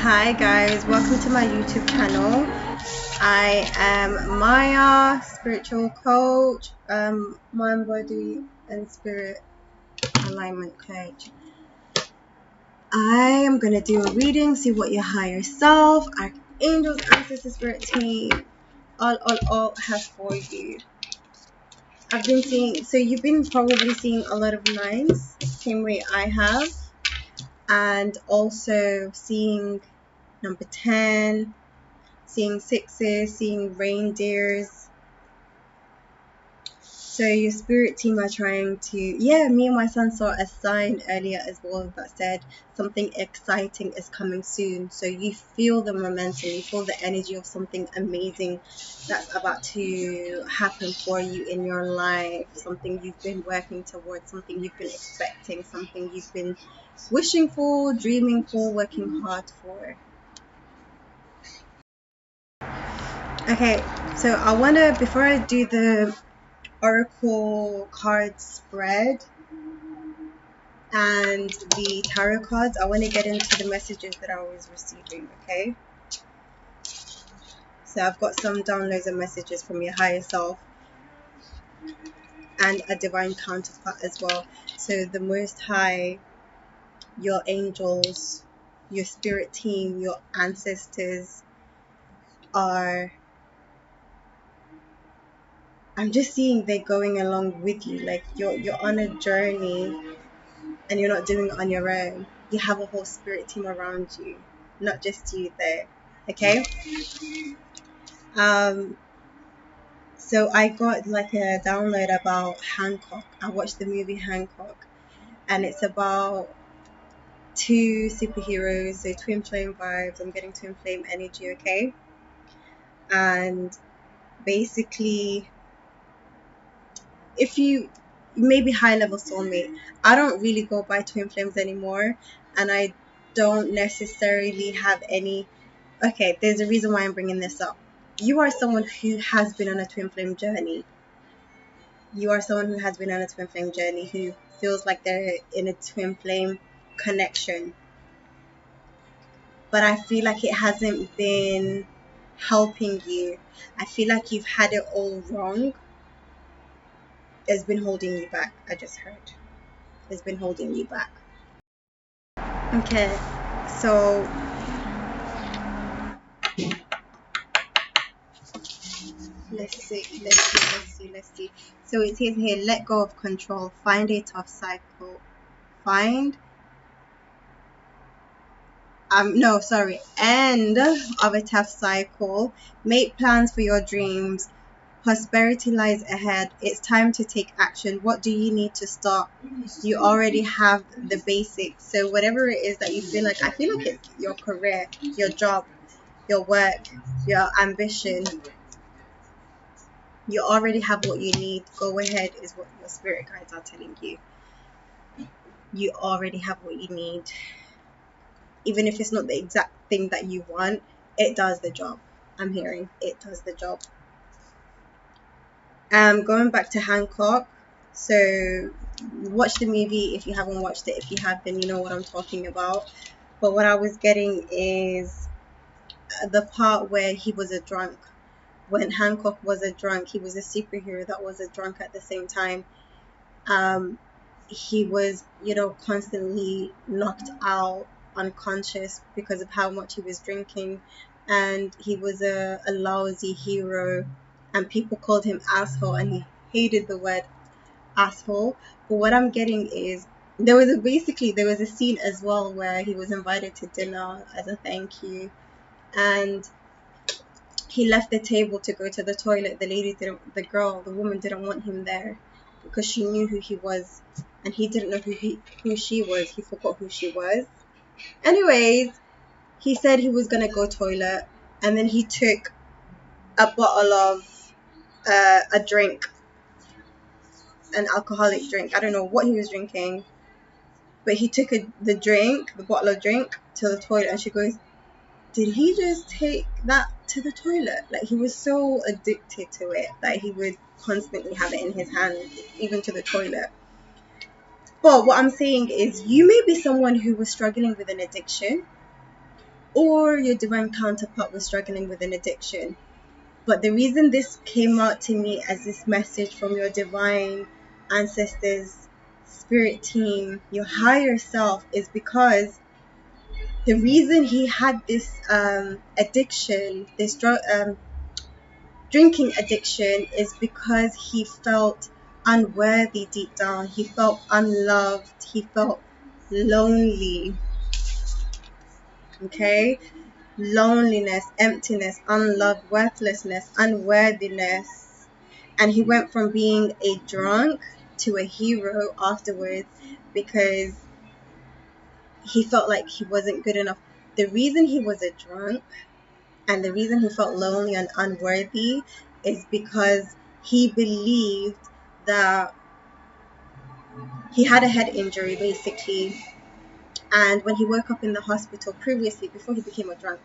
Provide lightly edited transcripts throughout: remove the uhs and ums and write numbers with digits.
Hi guys, welcome to my YouTube channel. I am Maya, spiritual coach, mind, body and spirit alignment coach. I am gonna do a reading, see what your higher self, archangels, ancestors, spirit team, all have for you. I've been seeing, so you've been probably seeing a lot of lines, same way I have, and also seeing number 10, seeing sixes, seeing reindeers. So your spirit team are trying to, me and my son saw a sign earlier as well that said something exciting is coming soon. So you feel the momentum, you feel the energy of something amazing that's about to happen for you in your life, something you've been working towards, something you've been expecting, something you've been wishing for, dreaming for, working hard for. Okay, so I want to, before I do the oracle card spread and the tarot cards, I want to get into the messages that I was receiving, okay? So I've got some downloads and messages from your higher self and a divine counterpart as well. So the Most High, your angels, your spirit team, your ancestors are, I'm just seeing they're going along with you. Like you're on a journey and you're not doing it on your own. You have a whole spirit team around you, not just you there. Okay? So I got like a download about Hancock. I watched the movie Hancock, and it's about two superheroes, so twin flame vibes. I'm getting twin flame energy, okay? And basically, if you maybe high level soulmate, I don't really go by twin flames anymore, and I don't necessarily have any. Okay, there's a reason why I'm bringing this up. You are someone who has been on a twin flame journey. You are someone who has been on a twin flame journey, who feels like they're in a twin flame connection, but I feel like it hasn't been helping you. I feel like you've had it all wrong. It's been holding you back. I just heard it's been holding you back. Okay, so let's see. So it says here, let go of control, find a tough cycle, end of a tough cycle, make plans for your dreams, prosperity lies ahead, it's time to take action. What do you need to start? You already have the basics. So whatever it is that you feel like, I feel like it's your career, your job, your work, your ambition, you already have what you need. Go ahead is what your spirit guides are telling you. You already have what you need. Even if it's not the exact thing that you want, it does the job. I'm hearing it does the job. Going back to Hancock, so watch the movie if you haven't watched it. If you have, then you know what I'm talking about. But what I was getting is the part where he was a drunk. When Hancock was a drunk, he was a superhero that was a drunk at the same time. He was, constantly knocked out, unconscious because of how much he was drinking, and he was a lousy hero, and people called him asshole, and he hated the word asshole. But what I'm getting is there was a scene as well where he was invited to dinner as a thank you, and he left the table to go to the toilet. The woman didn't want him there because she knew who he was, and he didn't know who she was. He forgot who she was. Anyways, he said he was gonna go toilet, and then he took a bottle of a drink, an alcoholic drink. I don't know what he was drinking, but he took the bottle of drink to the toilet, and she goes, did he just take that to the toilet? Like, he was so addicted to it that he would constantly have it in his hand, even to the toilet. But what I'm saying is, you may be someone who was struggling with an addiction, or your divine counterpart was struggling with an addiction. But the reason this came out to me as this message from your divine ancestors, spirit team, your higher self, is because the reason he had this addiction, this drinking addiction, is because he felt unworthy deep down. He felt unloved. He felt lonely. Okay? Loneliness, emptiness, unloved, worthlessness, unworthiness. And he went from being a drunk to a hero afterwards because he felt like he wasn't good enough. The reason he was a drunk and the reason he felt lonely and unworthy is because he believed that he had a head injury basically. And when he woke up in the hospital previously, before he became a drunk,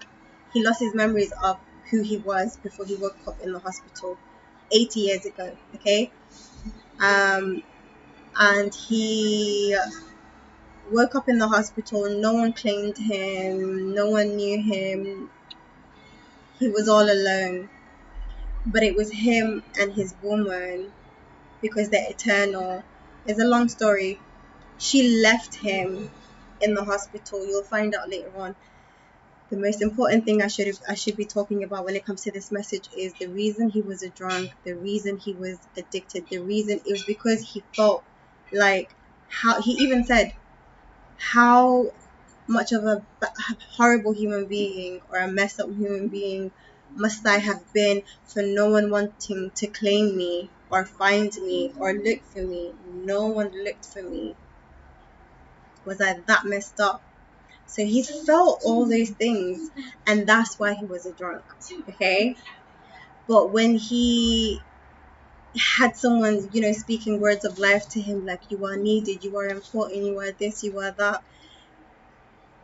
he lost his memories of who he was before he woke up in the hospital 80 years ago. Okay. Um, and he woke up in the hospital. No one claimed him. No one knew him. He was all alone. But it was him and his woman, because they're eternal. It's a long story. She left him in the hospital. You'll find out later on. The most important thing I should be talking about when it comes to this message is the reason he was a drunk, the reason he was addicted, the reason it was because he felt like, how he even said, how much of a horrible human being or a messed up human being must I have been for no one wanting to claim me or find me or look for me. No one looked for me. Was I that messed up? So he felt all those things, and that's why he was a drunk. Okay. But when he had someone, speaking words of life to him, like, you are needed, you are important, you are this, you are that,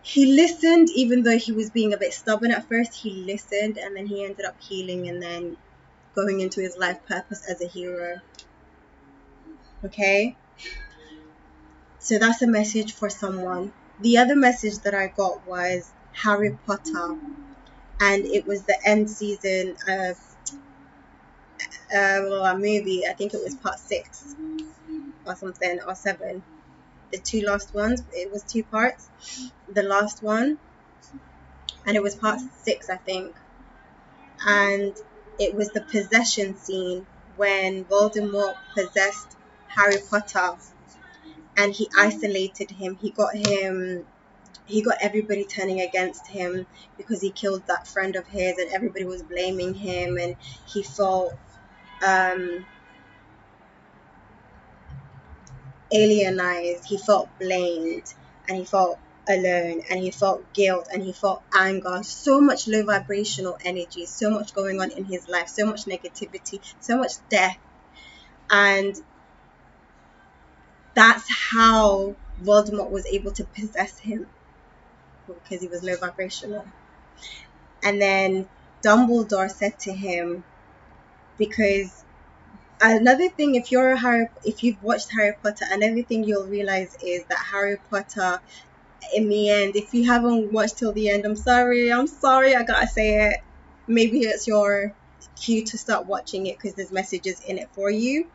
he listened. Even though he was being a bit stubborn at first, he listened, and then he ended up healing and then going into his life purpose as a hero. Okay. So that's a message for someone. The other message that I got was Harry Potter, and it was the end season of a movie. I think it was part 6 or something, or 7. The two last ones. It was 2 parts. The last one, and it was part 6, I think. And it was the possession scene when Voldemort possessed Harry Potter, and he isolated him. He got everybody turning against him because he killed that friend of his, and everybody was blaming him, and he felt alienized, he felt blamed, and he felt alone, and he felt guilt, and he felt anger. So much low vibrational energy, so much going on in his life, so much negativity, so much death. And that's how Voldemort was able to possess him, because he was low vibrational. And then Dumbledore said to him, because another thing, if you've watched Harry Potter, another thing you'll realize is that Harry Potter, in the end, if you haven't watched till the end, I'm sorry, I gotta say it. Maybe it's your cue to start watching it because there's messages in it for you.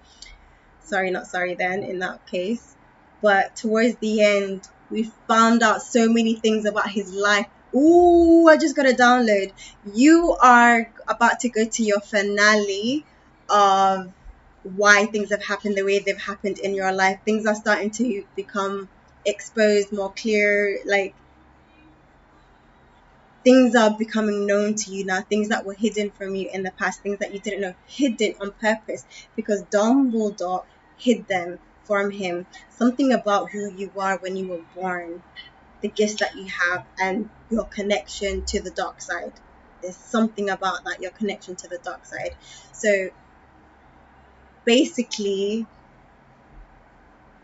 Sorry, not sorry then, in that case. But towards the end, we found out so many things about his life. Ooh, I just got a download. You are about to go to your finale of why things have happened the way they've happened in your life. Things are starting to become exposed, more clear. Like, things are becoming known to you now, things that were hidden from you in the past, things that you didn't know, hidden on purpose because Dumbledore hid them from him. Something about who you are when you were born, the gifts that you have, and your connection to the dark side. There's something about that, your connection to the dark side. So basically,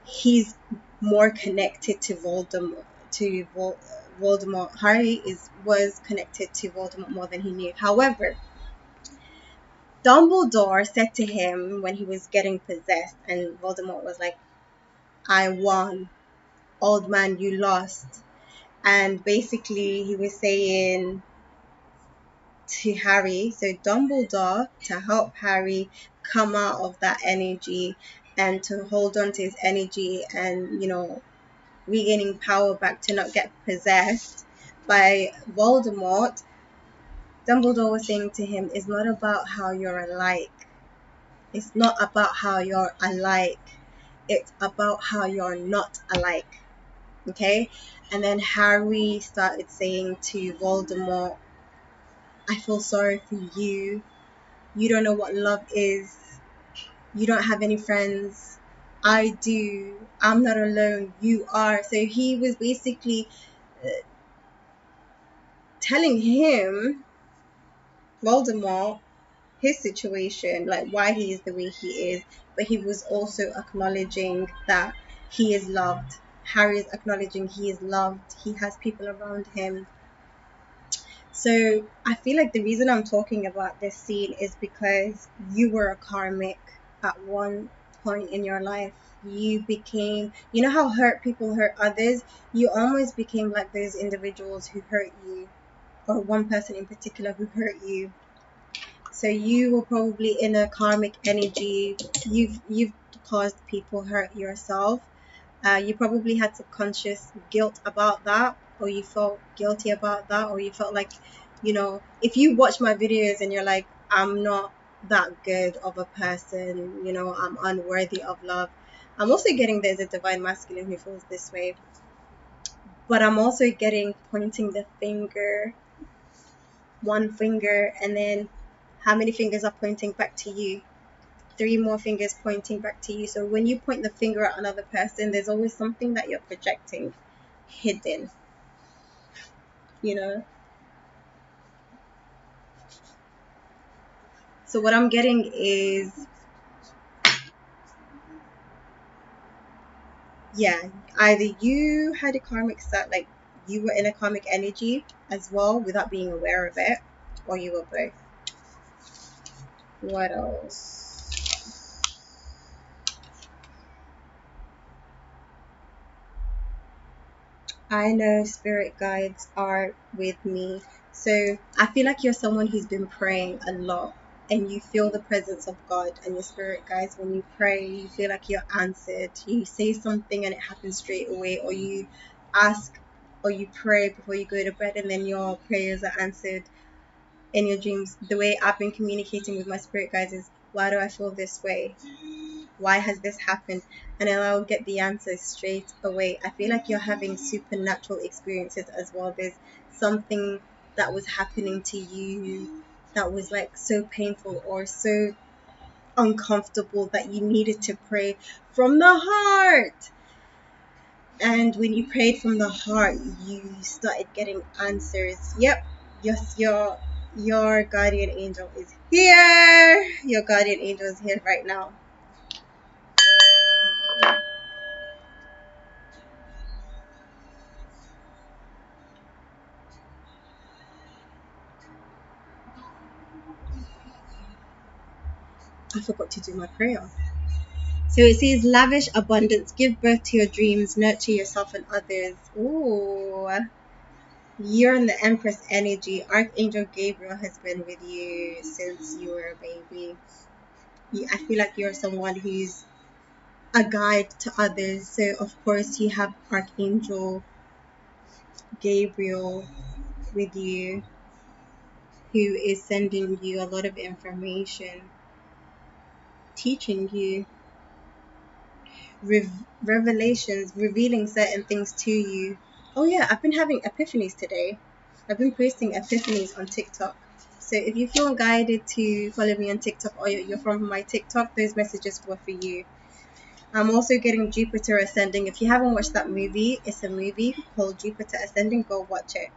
he's more connected to Voldemort. Voldemort. Harry was connected to Voldemort more than he knew. However, Dumbledore said to him when he was getting possessed, and Voldemort was like, "I won, old man, you lost." And basically, he was saying to Harry, so Dumbledore, to help Harry come out of that energy and to hold on to his energy and, regaining power back to not get possessed by Voldemort, Dumbledore was saying to him, it's not about how you're alike. It's not about how you're alike. It's about how you're not alike. Okay? And then Harry started saying to Voldemort, I feel sorry for you. You don't know what love is. You don't have any friends. I do. I'm not alone. You are. So he was basically telling him, Voldemort, his situation, like why he is the way he is, but he was also acknowledging that he is loved. Harry is acknowledging he is loved. He has people around him. So I feel like the reason I'm talking about this scene is because you were a karmic at one point in your life. You became, you know how hurt people hurt others? You almost became like those individuals who hurt you, or one person in particular who hurt you. So you were probably in a karmic energy. You've caused people hurt yourself. You probably had subconscious guilt about that, or you felt guilty about that, or you felt like, if you watch my videos and you're like, I'm not that good of a person, I'm unworthy of love. I'm also getting there's a divine masculine who feels this way, but I'm also getting pointing the finger, one finger, and then how many fingers are pointing back to you? Three more fingers pointing back to you. So when you point the finger at another person, there's always something that you're projecting hidden, you know? So what I'm getting is, yeah, either you had a karmic start, like you were in a karmic energy as well without being aware of it, or you were both. What else? I know spirit guides are with me. So I feel like you're someone who's been praying a lot and you feel the presence of God and your spirit guides when you pray. You feel like you're answered. You say something and it happens straight away, or you ask or you pray before you go to bed and then your prayers are answered in your dreams. The way I've been communicating with my spirit guides is, why do I feel this way? Why has this happened? And then I'll get the answer straight away. I feel like you're having supernatural experiences as well. There's something that was happening to you that was like so painful or so uncomfortable that you needed to pray from the heart. And when you prayed from the heart, you started getting answers. Yep, yes, your guardian angel is here. Your guardian angel is here right now. I forgot to do my prayer. So it says, lavish abundance, give birth to your dreams, nurture yourself and others. Ooh, you're in the Empress energy. Archangel Gabriel has been with you since you were a baby. I feel like you're someone who's a guide to others. So, of course, you have Archangel Gabriel with you, who is sending you a lot of information, teaching you revelations, revealing certain things to you. Oh yeah, I've been having epiphanies today. I've been posting epiphanies on TikTok. So if you feel guided to follow me on TikTok, or you're from my TikTok, those messages were for you. I'm also getting Jupiter Ascending. If you haven't watched that movie, it's a movie called Jupiter Ascending. Go watch it.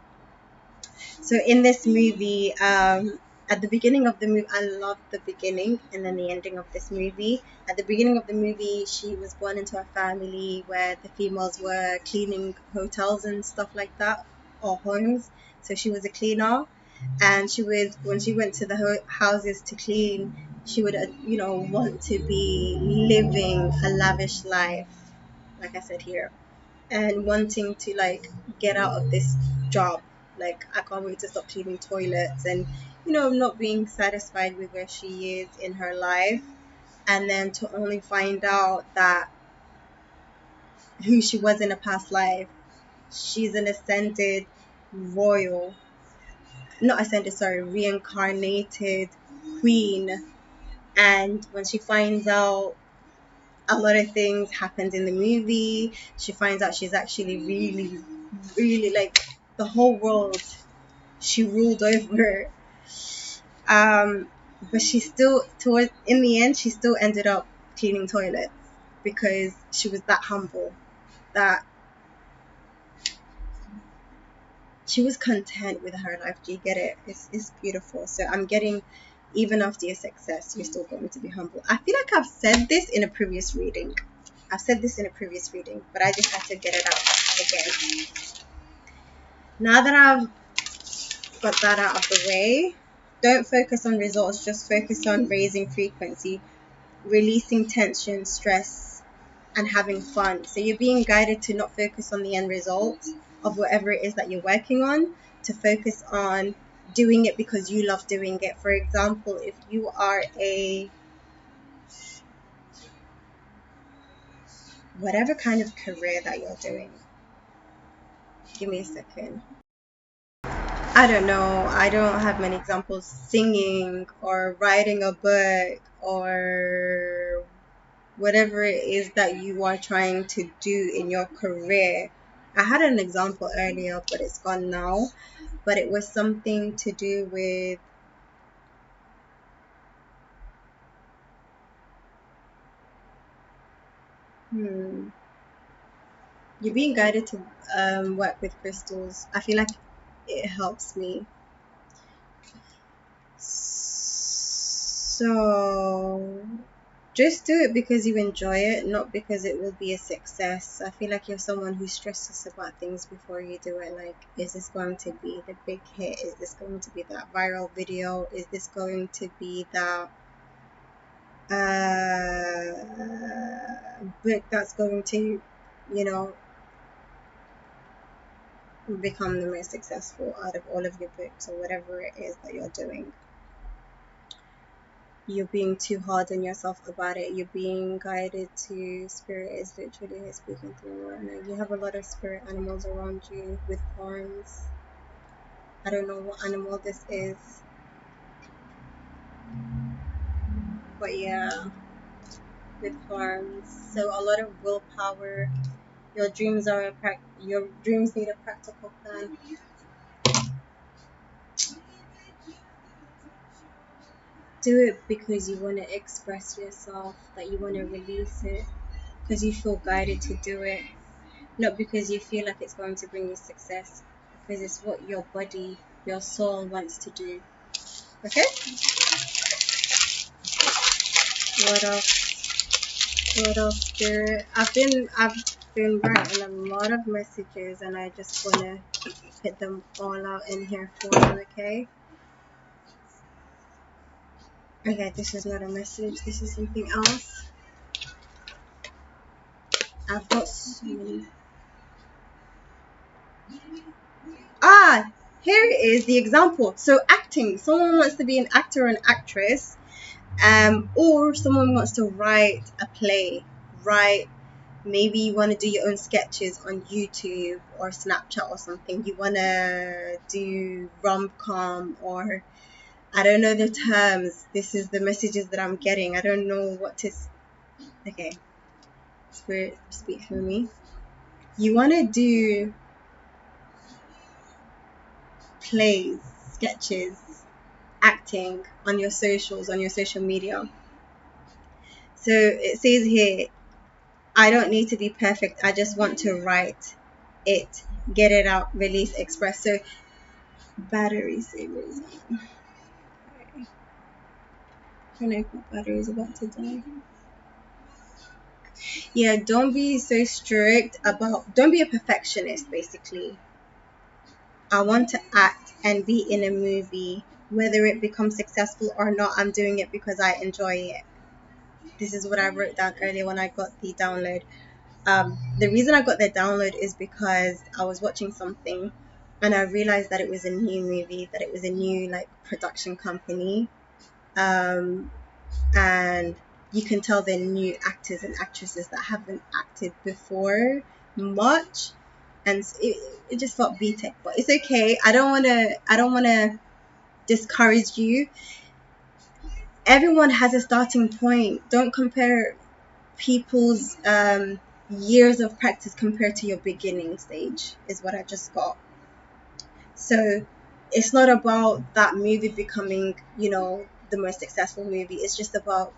So in this movie, at the beginning of the movie, I loved the beginning and then the ending of this movie. At the beginning of the movie, she was born into a family where the females were cleaning hotels and stuff like that, or homes. So she was a cleaner, and she would, when she went to the houses to clean, she would, want to be living a lavish life, like I said here. and wanting to like get out of this job. Like, I can't wait to stop cleaning toilets, and not being satisfied with where she is in her life, and then to only find out that who she was in a past life, she's an ascended royal, not ascended, sorry, reincarnated queen. And when she finds out a lot of things happened in the movie, she finds out she's actually really, really like the whole world she ruled over. But she still, toward in the end, she still ended up cleaning toilets because she was that humble, that she was content with her life. Do you get it? It's beautiful. So I'm getting, even after your success, you're still going to be humble. I feel like I've said this in a previous reading. I've said this in a previous reading, but I just had to get it out again. Now that I've got that out of the way, don't focus on results, just focus on raising frequency, releasing tension, stress, and having fun. So you're being guided to not focus on the end result of whatever it is that you're working on, to focus on doing it because you love doing it. For example, if you are a whatever kind of career that you're doing, give me a second. I don't know. I don't have many examples. Singing or writing a book or whatever it is that you are trying to do in your career. I had an example earlier, but it's gone now. But it was something to do with you're being guided to work with crystals. I feel like it helps me. So just do it because you enjoy it, not because it will be a success. I feel like you're someone who stresses about things before you do it. Like, is this going to be the big hit? Is this going to be that viral video? Is this going to be that book that's going to, you know, become the most successful out of all of your books, or whatever it is that you're doing? You're being too hard on yourself about it. You're being guided to spirit is literally here speaking through you right now. You have a lot of spirit animals around you with horns. I don't know what animal this is, but yeah, with horns. So a lot of willpower. Your dreams your dreams need a practical plan. Do it because you want to express yourself, that you want to release it, because you feel guided to do it, not because you feel like it's going to bring you success, because it's what your body, your soul wants to do. Okay? What else? What else, Spirit? I've been writing a lot of messages, and I just wanna put them all out in here for you. Okay? Okay, this is not a message. This is something else. I've got so many. Ah, here is the example. So acting. Someone wants to be an actor or an actress, or someone wants to write a play. Write. Maybe you want to do your own sketches on YouTube or Snapchat or something. You want to do rom-com, or I don't know the terms. This is the messages that I'm getting. I don't know what to. Okay, Spirit, speak through me. You want to do plays, sketches, acting on your socials, on your social media. So it says here, I don't need to be perfect. I just want to write it, get it out, release, express. So battery savers. I don't know if my battery is about to die. Yeah, don't be so strict about, don't be a perfectionist, basically. I want to act and be in a movie. Whether it becomes successful or not, I'm doing it because I enjoy it. This is what I wrote down earlier when I got the download. The reason I got the download is because I was watching something and I realized that it was a new movie, that it was a new like production company, um, and you can tell they're new actors and actresses that haven't acted before much, and it just felt B-Tech, but it's okay. I don't want to discourage you. Everyone has a starting point. Don't compare people's years of practice compared to your beginning stage, is what I just got. So it's not about that movie becoming, the most successful movie. It's just about,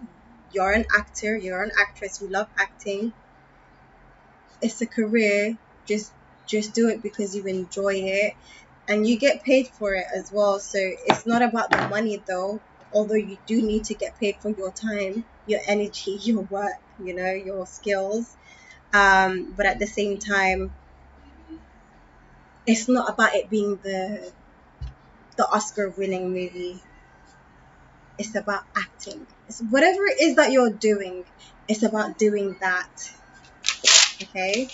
you're an actor, you're an actress, you love acting. It's a career. Just do it because you enjoy it, and you get paid for it as well. So it's not about the money though, although you do need to get paid for your time, your energy, your work, your skills. But at the same time, it's not about it being the Oscar winning movie. It's about acting. It's whatever it is that you're doing, it's about doing that. Okay?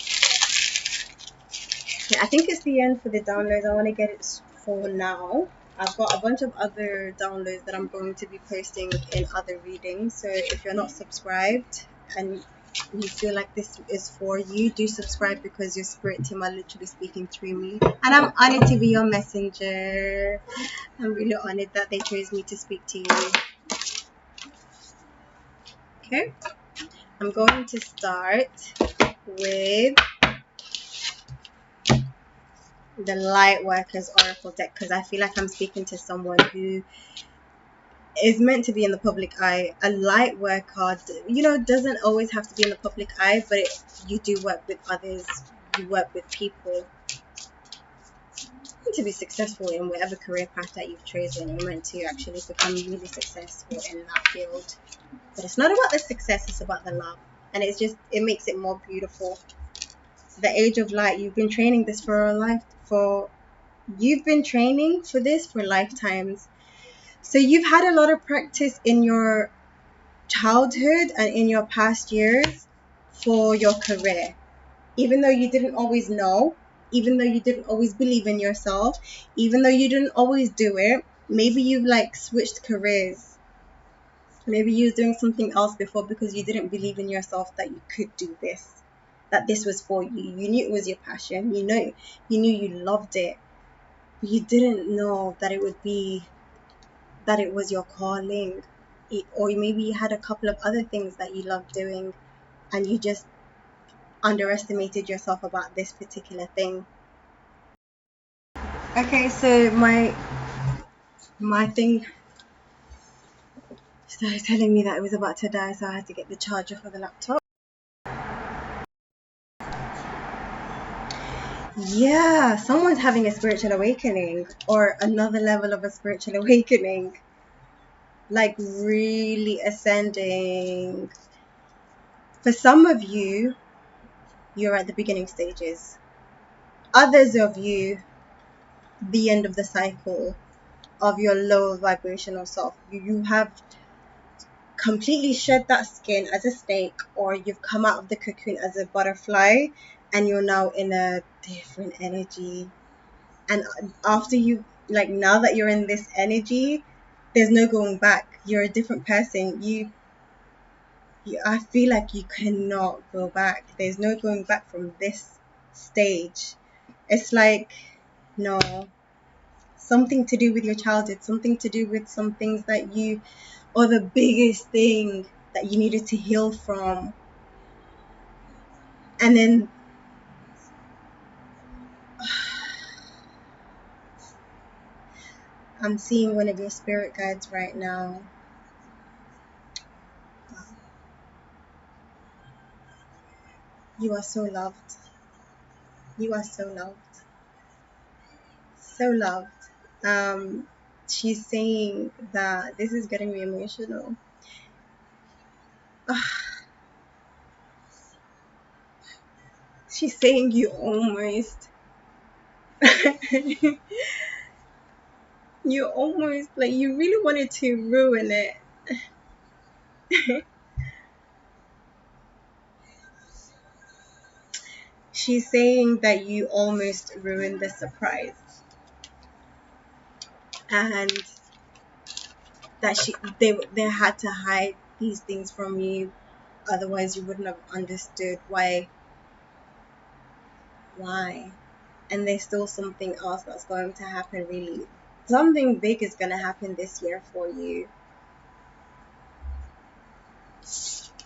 Yeah, I think it's the end for the downloads. I want to get it for now. I've got a bunch of other downloads that I'm going to be posting in other readings. So if you're not subscribed and you feel like this is for you, do subscribe, because your spirit team are literally speaking through me. And I'm honored to be your messenger. I'm really honored that they chose me to speak to you. Okay? I'm going to start with the Light Workers Oracle deck, because I feel like I'm speaking to someone who is meant to be in the public eye. A light worker, doesn't always have to be in the public eye, but you do work with others, you work with people. To be successful in whatever career path that you've chosen, you're meant to actually become really successful in that field. But it's not about the success, it's about the love. And it makes it more beautiful. The Age of Light, you've been training this you've been training for this for lifetimes. So you've had a lot of practice in your childhood and in your past years for your career. Even though you didn't always know, even though you didn't always believe in yourself, even though you didn't always do it, maybe you've like switched careers. Maybe you were doing something else before because you didn't believe in yourself that you could do this, that this was for you. You knew it was your passion. You knew you loved it, but you didn't know that it was your calling. Or maybe you had a couple of other things that you loved doing, and you just underestimated yourself about this particular thing. Okay, so my thing started telling me that it was about to die, so I had to get the charger for the laptop. Yeah, someone's having a spiritual awakening, or another level of a spiritual awakening, like really ascending. For some of you, you're at the beginning stages. Others of you, the end of the cycle of your low vibrational self. You have completely shed that skin as a snake, or you've come out of the cocoon as a butterfly, and you're now in a different energy. And after now that you're in this energy, there's no going back. You're a different person. I feel like you cannot go back. There's no going back from this stage. It's like, no, something to do with your childhood, something to do with some things or the biggest thing that you needed to heal from. And then I'm seeing one of your spirit guides right now. You are so loved. You are so loved. So loved. She's saying that this is getting me emotional. She's saying you almost you almost, like, you really wanted to ruin it. She's saying that you almost ruined the surprise, and that they had to hide these things from you, otherwise you wouldn't have understood why. And there's still something else that's going to happen. Really, something big is going to happen this year for you.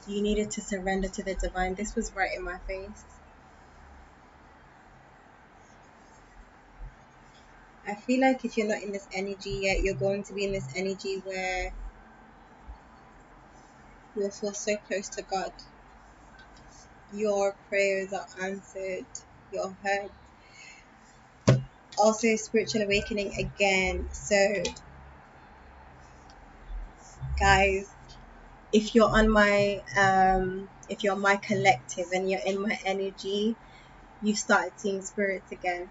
You needed to surrender to the divine. This was right in my face. I feel like if you're not in this energy yet, you're going to be in this energy where you'll feel so close to God. Your prayers are answered. You're heard. Also, spiritual awakening again. So, guys, if you're my collective and you're in my energy, you started seeing spirits again.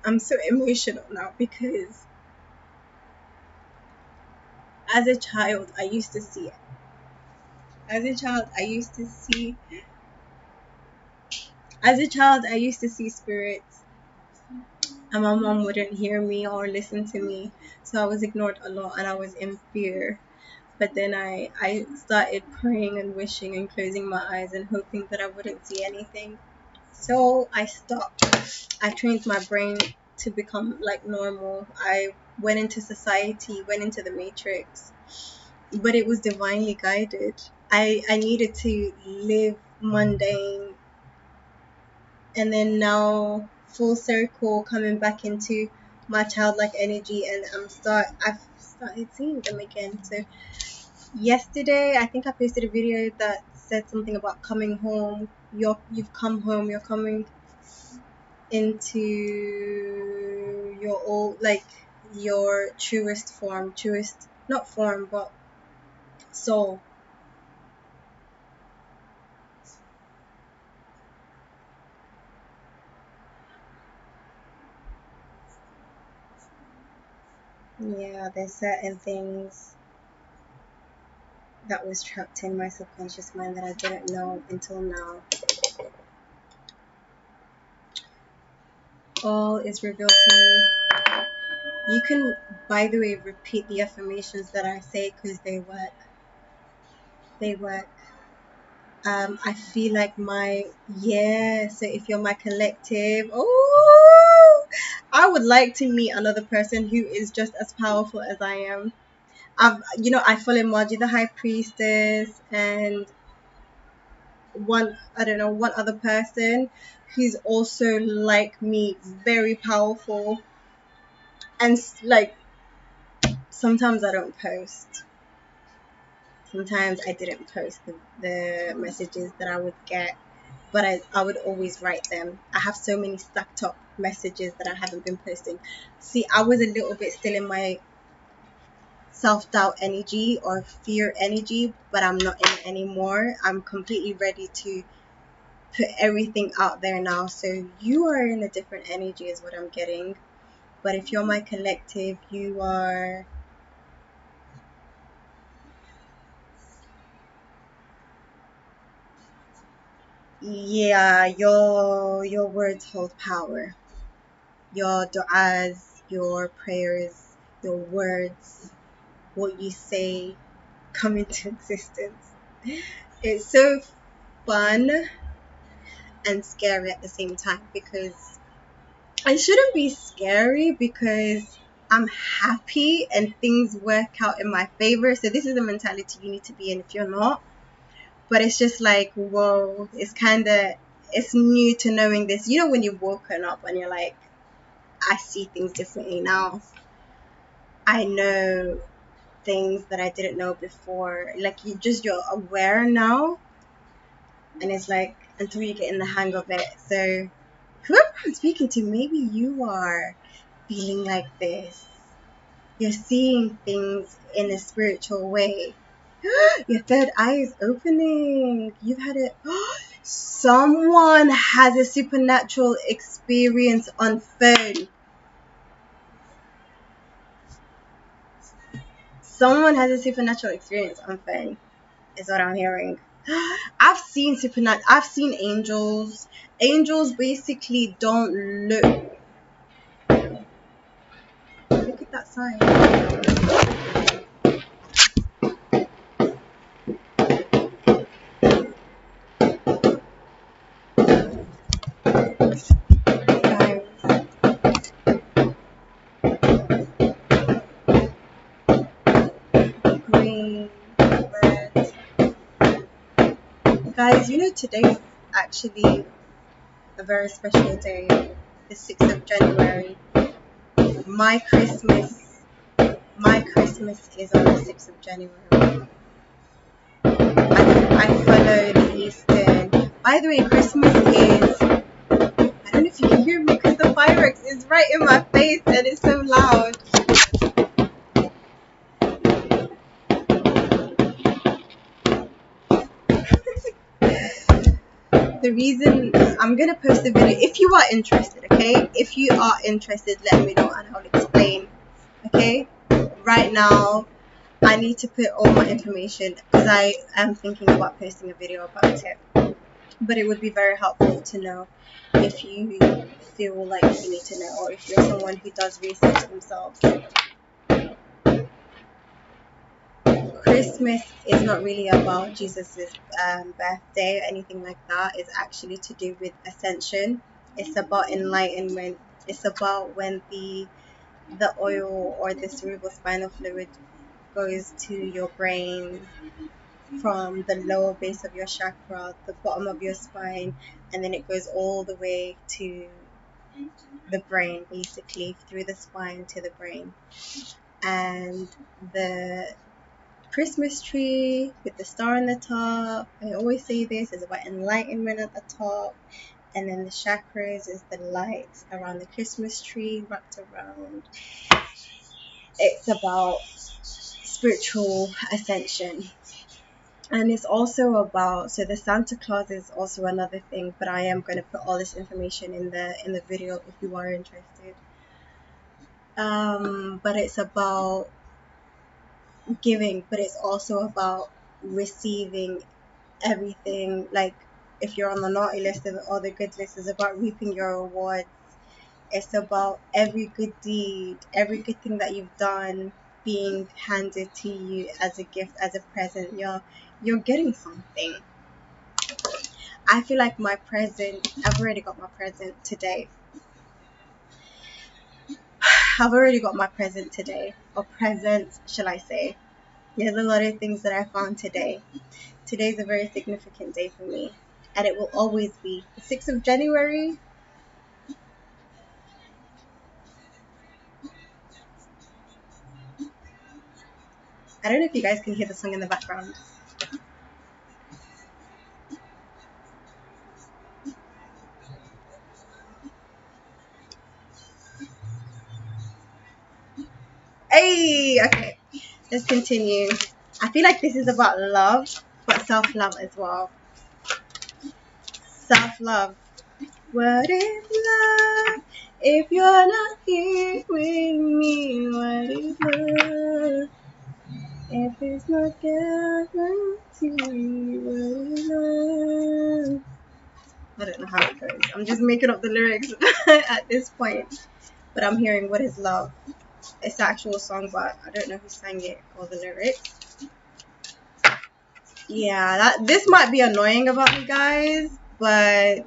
I'm so emotional now because as a child, I used to see it. As a child, I used to see. As a child, I used to see spirits, and my mom wouldn't hear me or listen to me, so I was ignored a lot, and I was in fear. But then I started praying and wishing and closing my eyes and hoping that I wouldn't see anything. So I stopped. I trained my brain to become like normal. I went into society, went into the matrix, but it was divinely guided. I needed to live mundane, and then now full circle coming back into my childlike energy, and I've started seeing them again. So yesterday I think I posted a video that said something about coming home. You've come home, you're coming into your old, like, your truest form, truest, not form, but soul. Yeah, there's certain things that was trapped in my subconscious mind that I didn't know until now. All is revealed to me. You can, by the way, repeat the affirmations that I say because they work. They work. I feel like so if you're my collective, oh, I would like to meet another person who is just as powerful as I am. I follow Margie the High Priestess, and one other person who's also like me, very powerful. And like, sometimes I don't post. Sometimes I didn't post the messages that I would get, but I would always write them. I have so many stacked up messages that I haven't been posting. See, I was a little bit still in my self-doubt energy or fear energy, but I'm not in it anymore. I'm completely ready to put everything out there now. So you are in a different energy is what I'm getting. But if you're my collective, you are, yeah, your words hold power. Your du'as, your prayers, your words, what you say come into existence. It's so fun and scary at the same time, because it shouldn't be scary because I'm happy and things work out in my favor. So this is the mentality you need to be in if you're not. But it's just like, whoa, it's new to knowing this. You know, when you've woken up and you're like, I see things differently now. I know things that I didn't know before. Like, you're aware now, and it's like until you get in the hang of it. So whoever I'm speaking to, maybe you are feeling like this. You're seeing things in a spiritual way. Your third eye is opening. You've had it. Someone has a supernatural experience on phone. Someone has a supernatural experience on phone, is what I'm hearing. I've seen supernatural. I've seen angels. Angels basically don't look. Look at that sign. Guys, green, red. Guys, you know today's actually a very special day. The 6th of January. My Christmas. My Christmas is on the 6th of January. I follow the Eastern. By the way, Christmas is. I don't know if you can hear me because the fireworks is right in my face and it's so loud. The reason I'm gonna post the video, if you are interested, okay? If you are interested, let me know and I'll explain, okay? Right now, I need to put all my information because I am thinking about posting a video about it. But it would be very helpful to know if you feel like you need to know, or if you're someone who does research themselves. Christmas is not really about Jesus's birthday or anything like that. It's actually to do with ascension. It's about enlightenment. It's about when the oil or the cerebral spinal fluid goes to your brain from the lower base of your chakra, the bottom of your spine, and then it goes all the way to the brain, basically through the spine to the brain. And the Christmas tree with the star on the top, I always say this, is about enlightenment at the top, and then the chakras is the lights around the Christmas tree wrapped around. It's about spiritual ascension. And it's also about, so the Santa Claus is also another thing, but I am going to put all this information in the video if you are interested. But it's about giving, but it's also about receiving everything. Like if you're on the naughty list or the good list, is about reaping your rewards. It's about every good deed, every good thing that you've done being handed to you as a gift, as a present. You're getting something. I feel like my present, I've already got my present today. I've already got my present today, or presents, shall I say. There's a lot of things that I found today. Today's a very significant day for me, and it will always be. The 6th of January, I don't know if you guys can hear the song in the background. Hey, okay, let's continue. I feel like this is about love, but self-love as well. Self-love. What is love if you're not here with me? What is love if it's not guaranteed? What is love? I don't know how it goes. I'm just making up the lyrics at this point. But I'm hearing what is love. It's the actual song, but I don't know who sang it or the lyrics. Yeah, this might be annoying about me, guys, but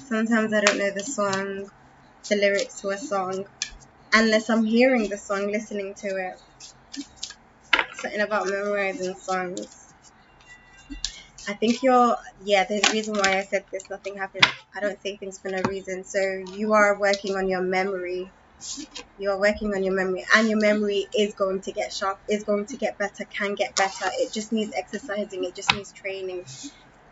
sometimes I don't know the lyrics to a song, unless I'm hearing the song, listening to it. Something about memorizing songs. I think there's a reason why I said this. Nothing happens. I don't say things for no reason. So you are working on your memory. You are working on your memory, and your memory is going to get sharp, is going to get better, can get better. It just needs exercising. It just needs training.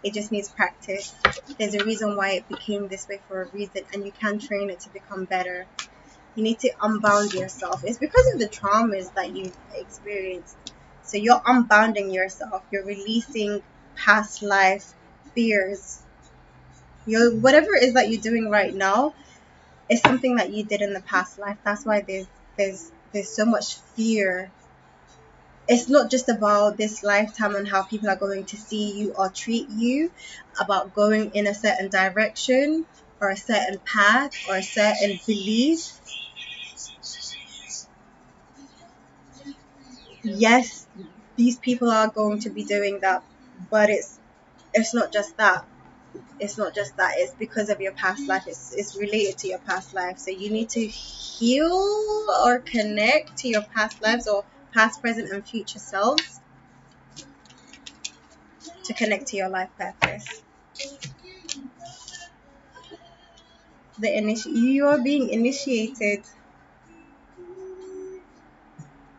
It just needs practice. There's a reason why it became this way for a reason, and you can train it to become better. You need to unbound yourself. It's because of the traumas that you've experienced. So you're unbounding yourself. You're releasing past life fears. Whatever it is that you're doing right now is something that you did in the past life. That's why there's so much fear it's not just about this lifetime and how people are going to see you or treat you, about going in a certain direction or a certain path or a certain belief. Yes, these people are going to be doing that, but it's not just that. It's not just that. It's because of your past life. It's related to your past life. So you need to heal or connect to your past lives or past, present, and future selves to connect to your life purpose. You are being initiated.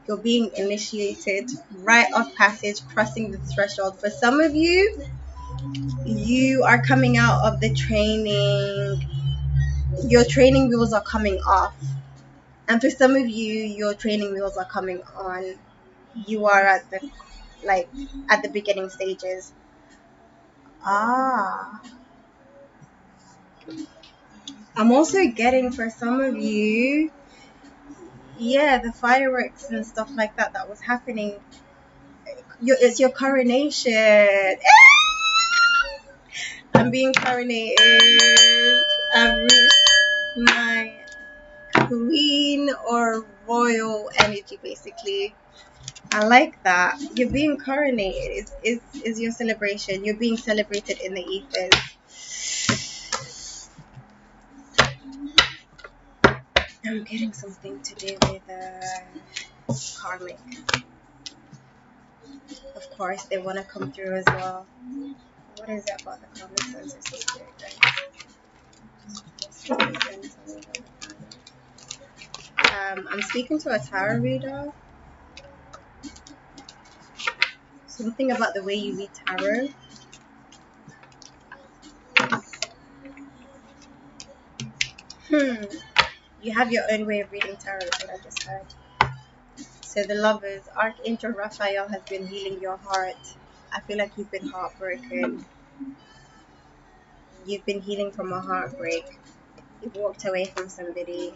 You're being initiated, rite of passage, crossing the threshold. For some of you, you are coming out of the training. Your training wheels are coming off. And for some of you, your training wheels are coming on. You are at the beginning stages. Ah. I'm also getting for some of you, yeah, the fireworks and stuff like that was happening. It's your coronation. I'm being coronated. I've reached my queen or royal energy, basically. I like that. You're being coronated. Is your celebration. You're being celebrated in the ethers. I'm getting something to do with karmic. Of course, they want to come through as well. What is it about the karmic senses of spirit, guys? I'm speaking to a tarot reader. Something about the way you read tarot. You have your own way of reading tarot, is what I just heard. So the lovers, Archangel Raphael has been healing your heart. I feel like you've been heartbroken. You've been healing from a heartbreak. You've walked away from somebody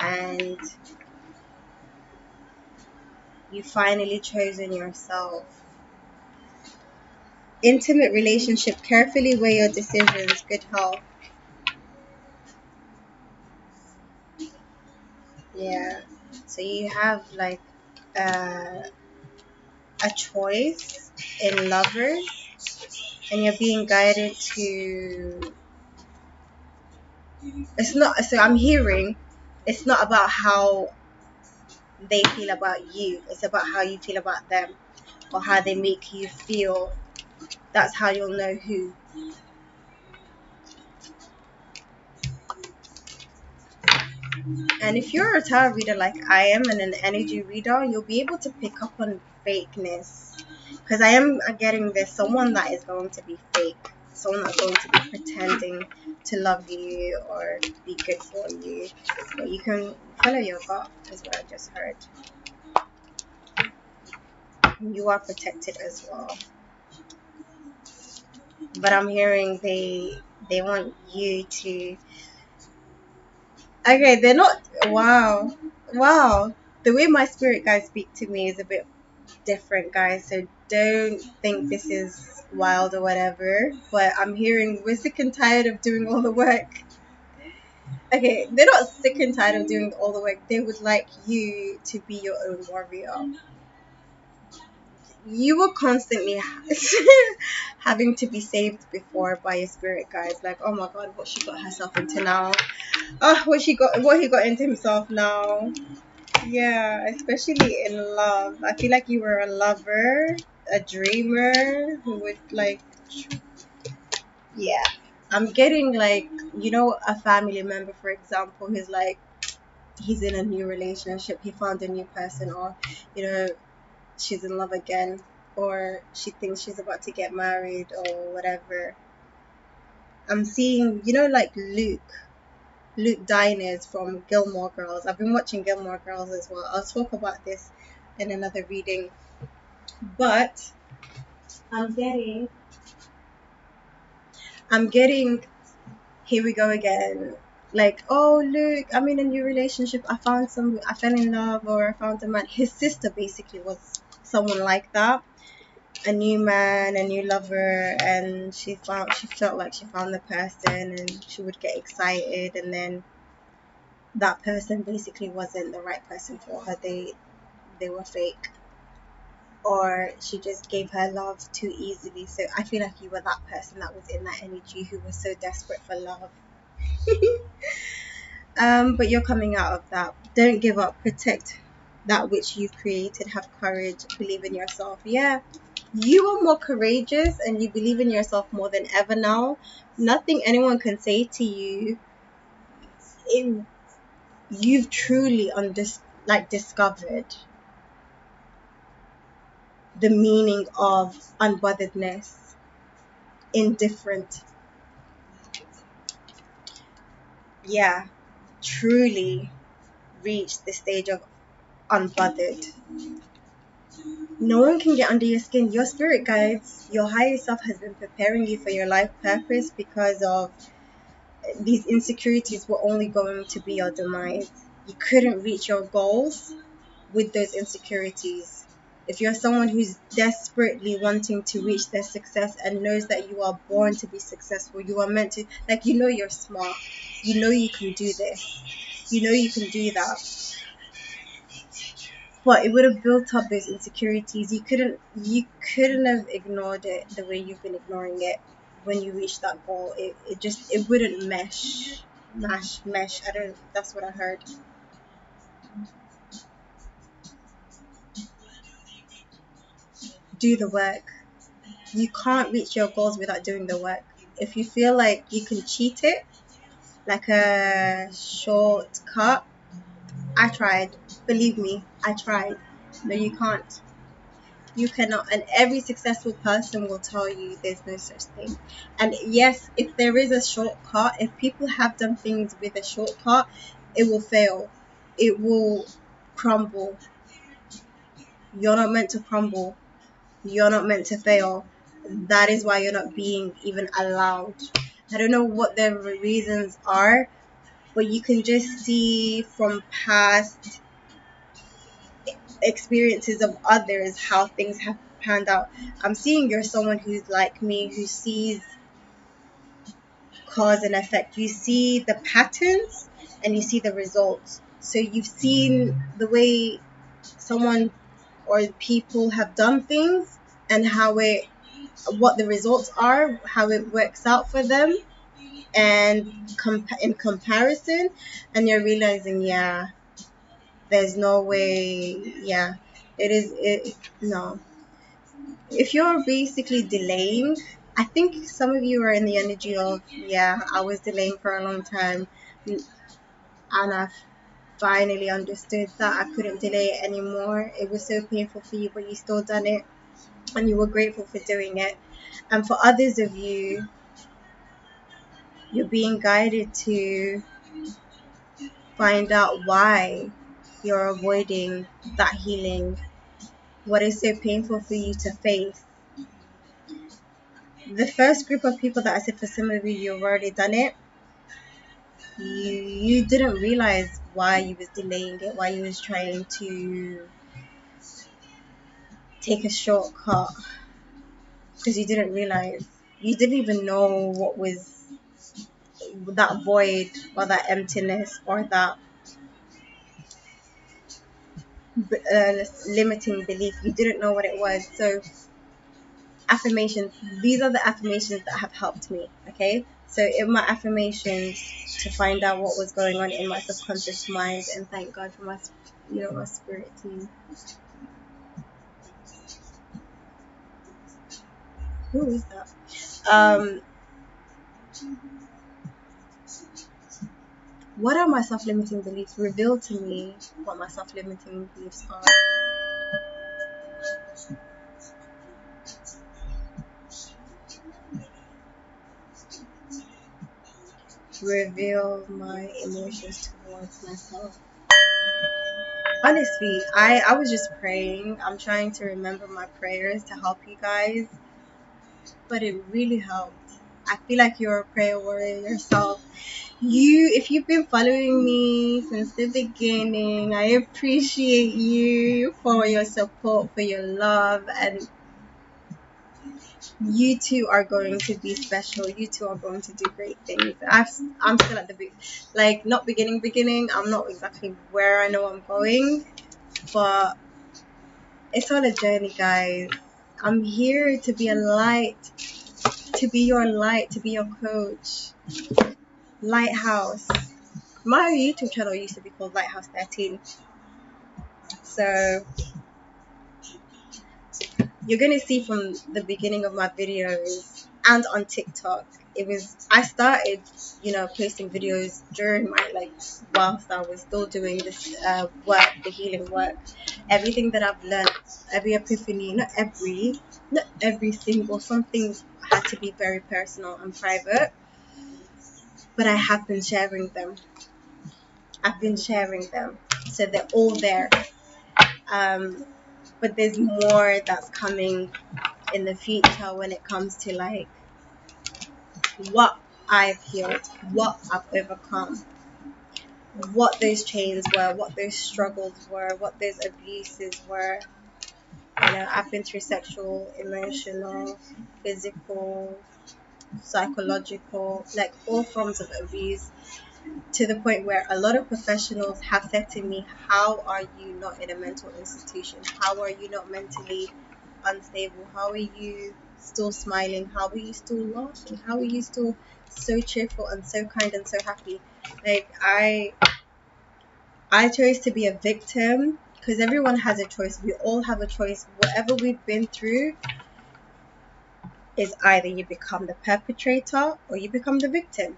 and you've finally chosen yourself. Intimate relationship, carefully weigh your decisions, good health. Yeah. So you have like a choice in lovers and you're being guided to, it's not, so I'm hearing it's not about how they feel about you, it's about how you feel about them or how they make you feel. That's how you'll know who. And if you're a tarot reader like I am and an energy reader, you'll be able to pick up on fakeness. Because I am getting this someone that is going to be fake, someone that's going to be pretending to love you or be good for you. But you can follow your gut, is what I just heard. You are protected as well. But I'm hearing they want you to. Okay, they're not. Wow. The way my spirit guides speak to me is a bit different, guys, so don't think this is wild or whatever, but I'm hearing we're sick and tired of doing all the work. Okay, they're not sick and tired of doing all the work. They would like you to be your own warrior. You were constantly having to be saved before by your spirit guides, like, oh my god, what she got herself into now. Oh, what he got into himself now. Yeah, especially in love. I feel like you were a lover, a dreamer who would like, yeah. I'm getting like, a family member, for example, who's like, he's in a new relationship, he found a new person, or, she's in love again, or she thinks she's about to get married or whatever. I'm seeing, like Luke Diners from Gilmore Girls. I've been watching Gilmore Girls as well. I'll talk about this in another reading. But I'm getting, here we go again. Like, oh, look, I'm in a new relationship. I fell in love, or I found a man. His sister basically was someone like that, a new man, a new lover, and she felt like she found the person, and she would get excited, and then that person basically wasn't the right person for her. They were fake, or she just gave her love too easily. So I feel like you were that person that was in that energy, who was so desperate for love. But you're coming out of that. Don't give up. Protect that which you've created. Have courage. Believe in yourself. Yeah, you are more courageous and you believe in yourself more than ever now. Nothing anyone can say to you. You've truly discovered the meaning of unbotheredness, indifferent. Yeah, truly reached the stage of unbothered. No one can get under your skin. Your spirit guides, your higher self has been preparing you for your life purpose, because of these insecurities were only going to be your demise. You couldn't reach your goals with those insecurities. If you're someone who's desperately wanting to reach their success and knows that you are born to be successful, you are meant to, like, you're smart, you can do this, you can do that, but it would have built up those insecurities. You couldn't have ignored it the way you've been ignoring it. When you reach that goal, it wouldn't mesh. I don't, that's what I heard. Do the work. You can't reach your goals without doing the work. If you feel like you can cheat it, like a shortcut, I tried. Believe me, I tried. No, you can't. You cannot. And every successful person will tell you there's no such thing. And yes, if there is a shortcut, if people have done things with a shortcut, it will fail. It will crumble. You're not meant to crumble. You're not meant to fail. That is why you're not being even allowed. I don't know what the reasons are, but you can just see from past experiences of others how things have panned out. I'm seeing you're someone who's like me, who sees cause and effect. You see the patterns and you see the results. So you've seen the way someone or people have done things, and what the results are, how it works out for them, and in comparison, and you're realizing, yeah, there's no way. Yeah, no. If you're basically delaying, I think some of you are in the energy of, yeah, I was delaying for a long time, and I finally understood that I couldn't delay it anymore. It was so painful for you, but you still done it, and you were grateful for doing it. And for others of you, you're being guided to find out why you're avoiding that healing, what is so painful for you to face. The first group of people that I said, for some of you, you've already done it. You didn't realize why you was delaying it, why you was trying to take a shortcut, because you didn't realize. You didn't even know what was that void, or that emptiness, or that limiting belief. You didn't know what it was. So affirmations, these are the affirmations that have helped me. Okay, so in my affirmations, to find out what was going on in my subconscious mind, and thank God for my spirit team. Who is that? What are my self-limiting beliefs? Reveal to me what my self-limiting beliefs are. Reveal my emotions towards myself. Honestly, I was just praying. I'm trying to remember my prayers to help you guys, but it really helped. I feel like you're a prayer warrior yourself. If you've been following me since the beginning, I appreciate you for your support, for your love, and you two are going to be special. You two are going to do great things. I'm still at the like, not beginning. I'm not exactly where I know I'm going, but it's all a journey, guys. I'm here to be a light, to be your light, to be your coach. Lighthouse. My YouTube channel used to be called Lighthouse 13. So you're gonna see from the beginning of my videos and on TikTok, I started, posting videos during my, like, whilst I was still doing this work, the healing work. Everything that I've learned, every epiphany, not every single, some things had to be very personal and private, but I have been sharing them. So they're all there. Um, but there's more that's coming in the future when it comes to, like, what I've healed, what I've overcome, what those chains were, what those struggles were, what those abuses were. I've been through sexual, emotional, physical, psychological, like all forms of abuse, to the point where a lot of professionals have said to me, how are you not in a mental institution? How are you not mentally unstable? How are you still smiling? How are you still laughing? How are you still so cheerful and so kind and so happy? Like, I chose to be a victim, because everyone has a choice. We all have a choice. Whatever we've been through is either you become the perpetrator or you become the victim,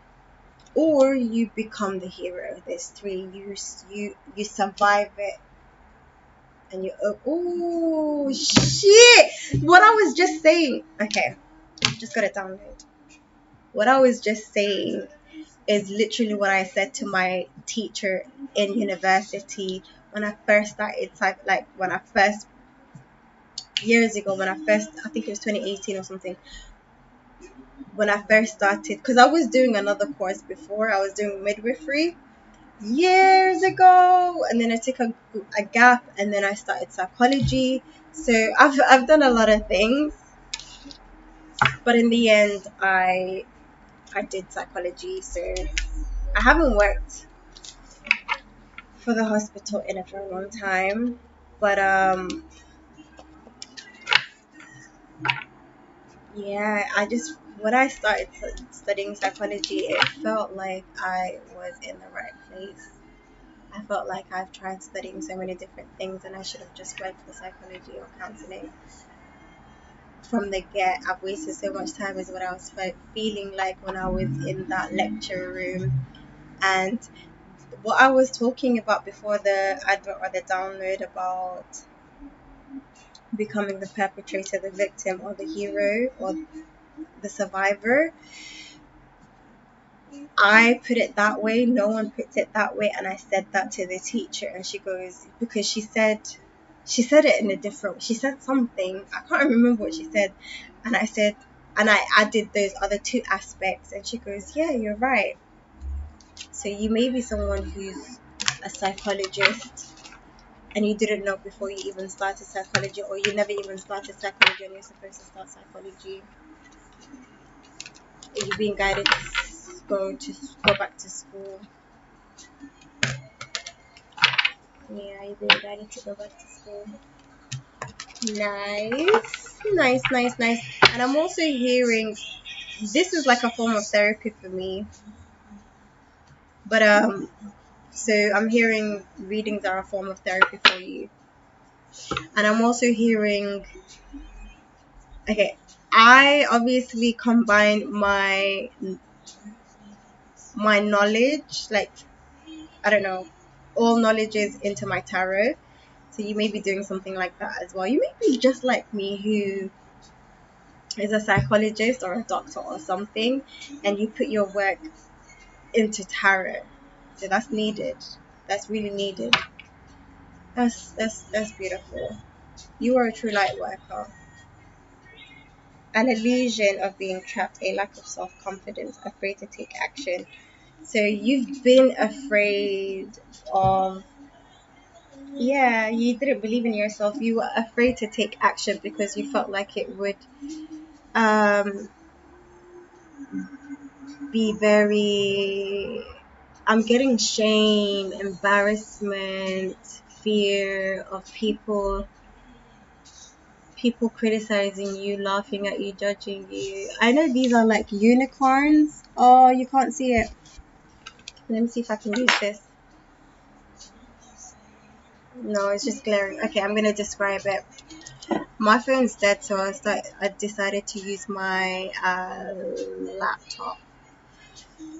or you become the hero. There's three. You survive it, and oh shit! What I was just saying. Okay, just got it download. What I was just saying is literally what I said to my teacher in university when I first started, like when I first, years ago, I think it was 2018 or something, when I first started, because I was doing another course before. I was doing midwifery years ago, and then I took a gap, and then I started psychology. So I've done a lot of things, but in the end I did psychology. So I haven't worked for the hospital in a very long time, but yeah, when I started studying psychology, it felt like I was in the right place. I felt like I've tried studying so many different things, and I should have just went for psychology or counseling from the get. I've wasted so much time, is what I was feeling like when I was in that lecture room. And what I was talking about before the advert or the download, about becoming the perpetrator, the victim, or the hero, or the survivor, I put it that way. No one puts it that way. And I said that to the teacher, and she goes, because she said it in a different, she said something, I can't remember what she said, and I said, and I added those other two aspects, and she goes, yeah, you're right. So you may be someone who's a psychologist, and you didn't know before you even started psychology, or you never even started psychology and you're supposed to start psychology. Are you being guided to go back to school? Yeah, you're being guided to go back to school. Nice. And I'm also hearing, this is like a form of therapy for me, but so I'm hearing readings are a form of therapy for you. And I'm also hearing, okay, I obviously combine my knowledge, like, I don't know, all knowledges into my tarot. So you may be doing something like that as well. You may be just like me, who is a psychologist or a doctor or something, and you put your work into tarot. So that's needed. That's really needed. That's beautiful. You are a true light worker. an illusion of being trapped, a lack of self-confidence, afraid to take action. So you've been afraid of, yeah, you didn't believe in yourself. You were afraid to take action because you felt like it would um, be very, I'm getting shame, embarrassment, fear of people criticizing you, laughing at you, judging you. I know these are like unicorns. Oh, you can't see it. Let me see if I can use this. No, it's just glaring. Okay, I'm gonna describe it. My phone's dead, so I decided to use my laptop.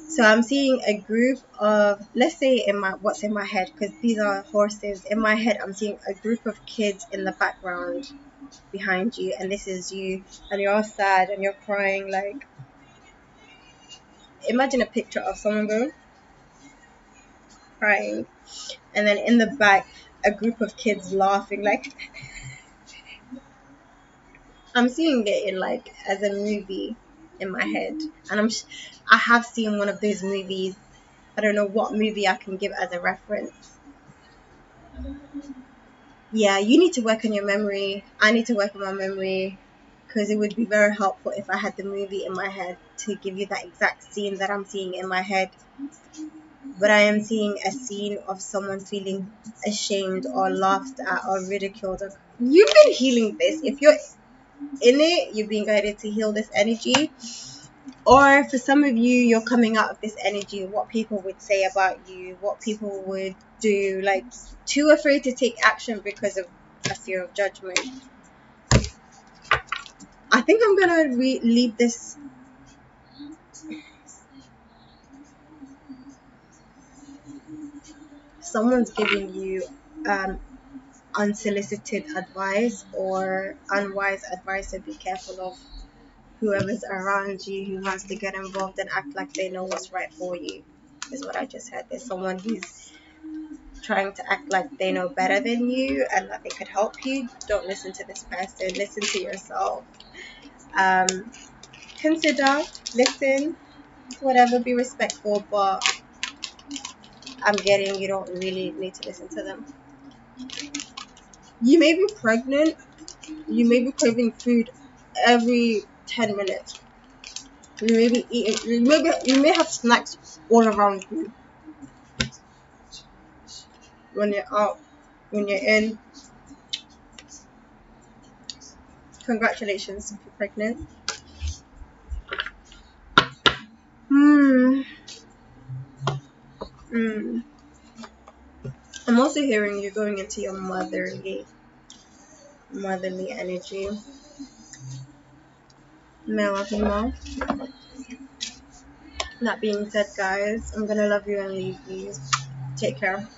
So I'm seeing a group of, let's say in my what's in my head, because these are horses. In my head, I'm seeing a group of kids in the background behind you, and this is you, and you're all sad and you're crying. Like, imagine a picture of someone going crying, and then in the back, a group of kids laughing. Like, I'm seeing it in like as a movie in my head, and I have seen one of those movies. I don't know what movie I can give as a reference. Yeah, you need to work on your memory. I need to work on my memory because it would be very helpful if I had the movie in my head to give you that exact scene that I'm seeing in my head. But I am seeing a scene of someone feeling ashamed or laughed at or ridiculed. You've been healing this. If you're in it, you're being guided to heal this energy. Or for some of you, you're coming out of this energy, what people would say about you, what people would do, like too afraid to take action because of a fear of judgment. I think I'm gonna leave this. Someone's giving you um, unsolicited advice or unwise advice, so be careful of whoever's around you who wants to get involved and act like they know what's right for you. Is what I just heard. There's someone who's trying to act like they know better than you and that they could help you. Don't listen to this person. Listen to yourself. Um, consider, listen, whatever, be respectful, but I'm getting you don't really need to listen to them. You may be pregnant, you may be craving food every 10 minutes. You may be eating, you may have snacks all around you when you're out, when you're in. Congratulations if you're pregnant. Hmm. Hmm. I'm also hearing you going into your motherly energy. Male or female. That being said, guys, I'm gonna love you and leave you. Take care.